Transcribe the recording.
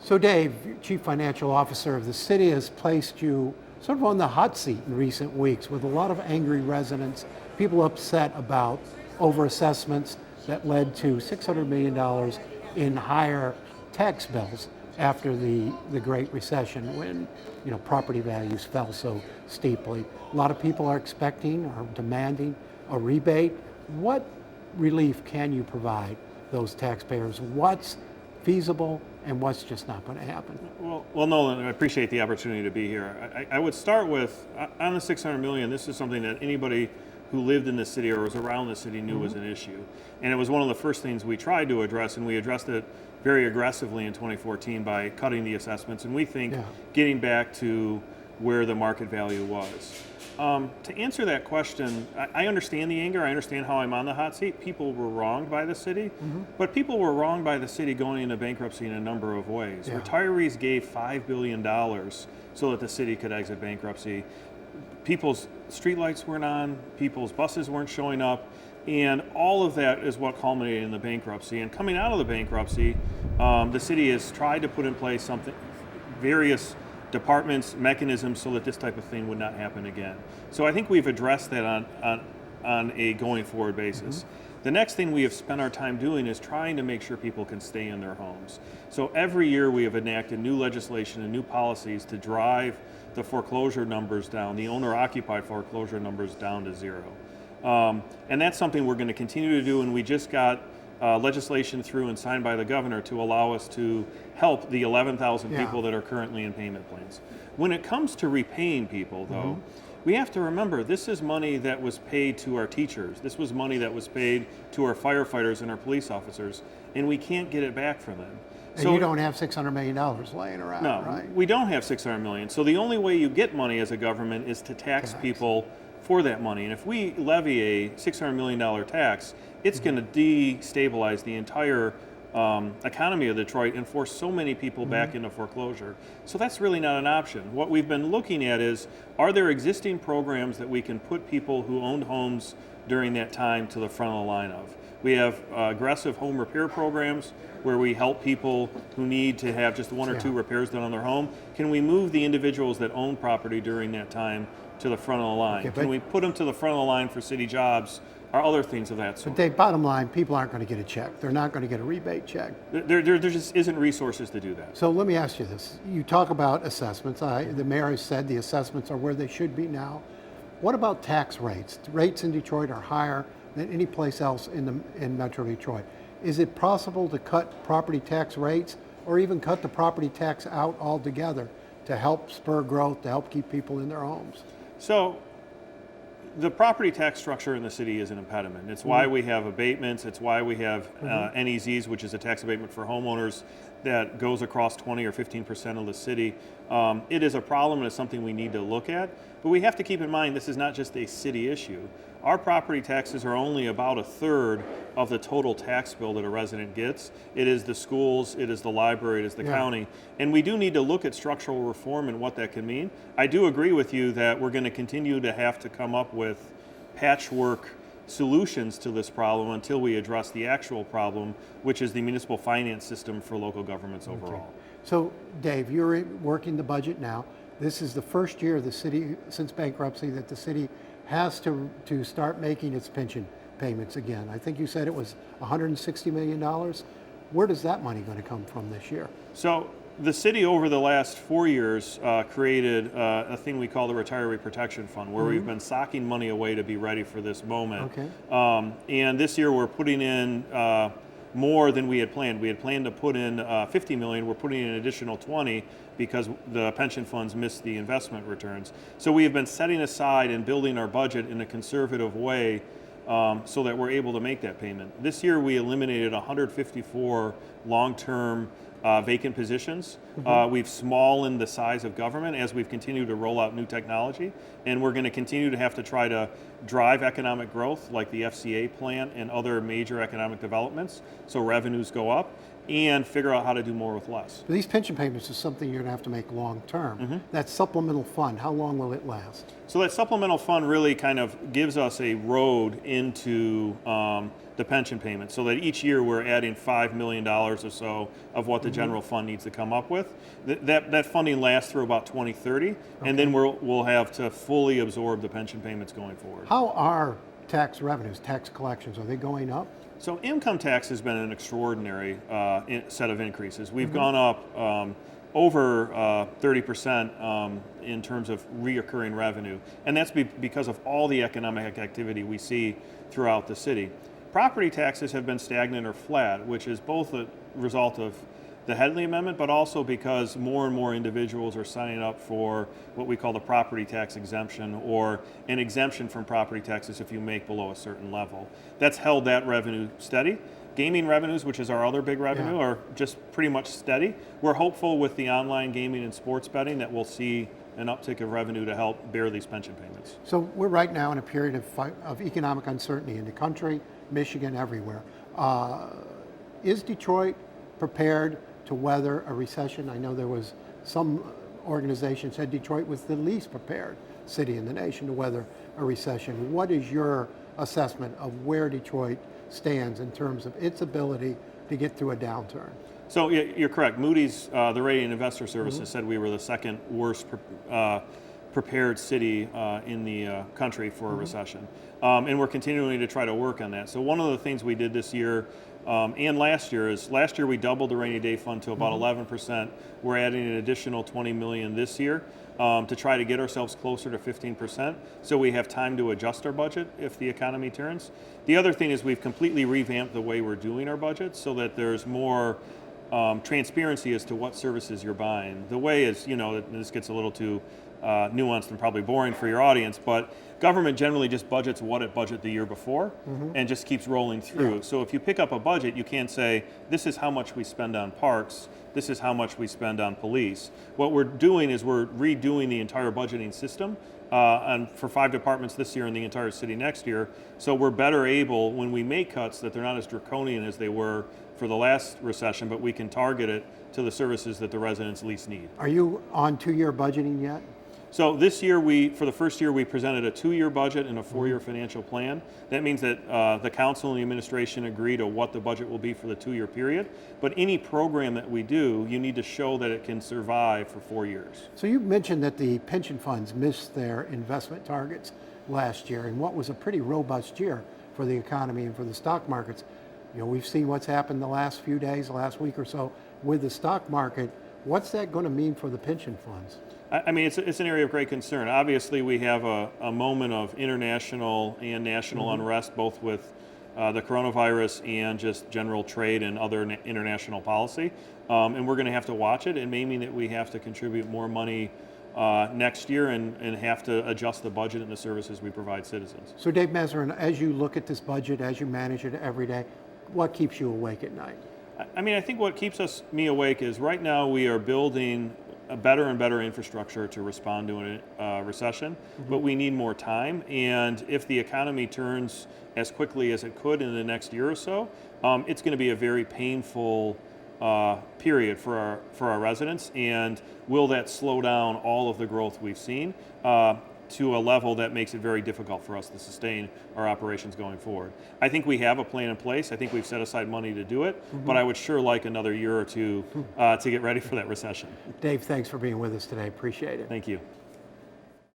So Dave, Chief Financial Officer of the city, has placed you sort of on the hot seat in recent weeks with a lot of angry residents, people upset about overassessments that led to $600 million in higher tax bills after the Great Recession, when property values fell so steeply. A lot of people are expecting or demanding a rebate. What relief can you provide those taxpayers? What's feasible and what's just not going to happen? Well, Nolan, I appreciate the opportunity to be here. I would start with, on the $600 million, this is something that anybody who lived in the city or was around the city knew was an issue. And it was one of the first things we tried to address, and we addressed it very aggressively in 2014 by cutting the assessments, and we think getting back to where the market value was. To answer that question, I understand the anger. I understand how I'm on the hot seat. People were wronged by the city, but people were wronged by the city going into bankruptcy in a number of ways. Retirees gave $5 billion so that the city could exit bankruptcy. People's streetlights weren't on, people's buses weren't showing up, and all of that is what culminated in the bankruptcy. And coming out of the bankruptcy, the city has tried to put in place various departments, mechanisms, so that this type of thing would not happen again. So I think we've addressed that on a going forward basis. The next thing we have spent our time doing is trying to make sure people can stay in their homes. So every year we have enacted new legislation and new policies to drive the foreclosure numbers down, the owner-occupied foreclosure numbers down to zero. And that's something we're going to continue to do, and we just got legislation through and signed by the governor to allow us to help the 11,000 people that are currently in payment plans. When it comes to repaying people, though, we have to remember this is money that was paid to our teachers. This was money that was paid to our firefighters and our police officers, and we can't get it back from them. And you don't have $600 million laying around, right? No, we don't have $600 million. So the only way you get money as a government is to tax people for that money. And if we levy a $600 million tax, it's going to destabilize the entire economy of Detroit and force so many people back into foreclosure. So that's really not an option. What we've been looking at is, are there existing programs that we can put people who owned homes during that time to the front of the line of? We have aggressive home repair programs where we help people who need to have just one or two repairs done on their home. Can we move the individuals that own property during that time to the front of the line? Can we put them to the front of the line for city jobs or other things of that sort? But Dave, bottom line, people aren't going to get a check. They're not going to get a rebate check. There just isn't resources to do that. So let me ask you this. You talk about assessments. The mayor has said the assessments are where they should be now. What about tax rates? Rates in Detroit are higher than any place else in Metro Detroit. Is it possible to cut property tax rates or even cut the property tax out altogether to help spur growth, to help keep people in their homes? So the property tax structure in the city is an impediment. It's why we have abatements. It's why we have NEZs, which is a tax abatement for homeowners that goes across 20 or 15% of the city. It is a problem and it's something we need to look at. But we have to keep in mind this is not just a city issue. Our property taxes are only about a third of the total tax bill that a resident gets. It is the schools, it is the library, it is the county. And we do need to look at structural reform and what that can mean. I do agree with you that we're going to continue to have to come up with patchwork solutions to this problem until we address the actual problem, which is the municipal finance system for local governments overall. So Dave, you're working the budget now. This is the first year the city, since bankruptcy, that the city has to start making its pension payments again. I think you said it was $160 million. Where does that money going to come from this year? So the city over the last 4 years created a thing we call the Retiree Protection Fund, where we've been socking money away to be ready for this moment. And this year we're putting in more than we had planned. We had planned to put in 50 million. We're putting in an additional 20 because the pension funds missed the investment returns. So we have been setting aside and building our budget in a conservative way so that we're able to make that payment. This year we eliminated 154 long-term vacant positions. We've smallened the size of government as we've continued to roll out new technology, and we're going to continue to have to try to drive economic growth like the FCA plan and other major economic developments so revenues go up. and figure out how to do more with less. But these pension payments is something you're going to have to make long term. That supplemental fund, how long will it last? So that supplemental fund really kind of gives us a road into the pension payment, so that each year we're adding $5 million or so of what the general fund needs to come up with. That funding lasts through about 2030, and then we'll have to fully absorb the pension payments going forward. How are tax revenues, tax collections, are they going up? So income tax has been an extraordinary set of increases. We've gone up over 30% in terms of reoccurring revenue, and that's because of all the economic activity we see throughout the city. Property taxes have been stagnant or flat, which is both a result of the Headley Amendment, but also because more and more individuals are signing up for what we call the property tax exemption, or an exemption from property taxes if you make below a certain level. That's held that revenue steady. Gaming revenues, which is our other big revenue, are just pretty much steady. We're hopeful with the online gaming and sports betting that we'll see an uptick of revenue to help bear these pension payments. So we're right now in a period of economic uncertainty in the country, Michigan, everywhere. Is Detroit prepared to weather a recession? I know there was some organizations said Detroit was the least prepared city in the nation to weather a recession. What is your assessment of where Detroit stands in terms of its ability to get through a downturn? So you're correct. Moody's, the Rating and Investor Services, said we were the second worst prepared city in the country for a recession. And we're continuing to try to work on that. So one of the things we did this year and last year we doubled the rainy day fund to about 11%. We're adding an additional $20 million this year to try to get ourselves closer to 15%, so we have time to adjust our budget if the economy turns. The other thing is we've completely revamped the way we're doing our budget so that there's more transparency as to what services you're buying. The way is, this gets a little too nuanced and probably boring for your audience, but government generally just budgets what it budgeted the year before and just keeps rolling through. So if you pick up a budget, you can't say, this is how much we spend on parks, this is how much we spend on police. What we're doing is we're redoing the entire budgeting system for 5 departments this year and the entire city next year. So we're better able, when we make cuts, that they're not as draconian as they were for the last recession, but we can target it to the services that the residents least need. Are you on 2-year budgeting yet? So this year, for the first year, we presented a 2-year budget and a 4-year financial plan. That means that the council and the administration agree to what the budget will be for the 2-year period. But any program that we do, you need to show that it can survive for 4 years. So you mentioned that the pension funds missed their investment targets last year in what was a pretty robust year for the economy and for the stock markets. We've seen what's happened the last few days, the last week or so with the stock market. What's that going to mean for the pension funds? I mean, it's an area of great concern. Obviously, we have a moment of international and national unrest, both with the coronavirus and just general trade and other international policy. And we're going to have to watch it. It may mean that we have to contribute more money next year and have to adjust the budget and the services we provide citizens. So Dave Massaron, as you look at this budget, as you manage it every day, what keeps you awake at night? I mean, I think what keeps me awake is right now we are building a better and better infrastructure to respond to a recession, but we need more time. And if the economy turns as quickly as it could in the next year or so, it's going to be a very painful period for our residents. And will that slow down all of the growth we've seen to a level that makes it very difficult for us to sustain our operations going forward? I think we have a plan in place. I think we've set aside money to do it, but I would sure like another year or two to get ready for that recession. Dave, thanks for being with us today. Appreciate it. Thank you.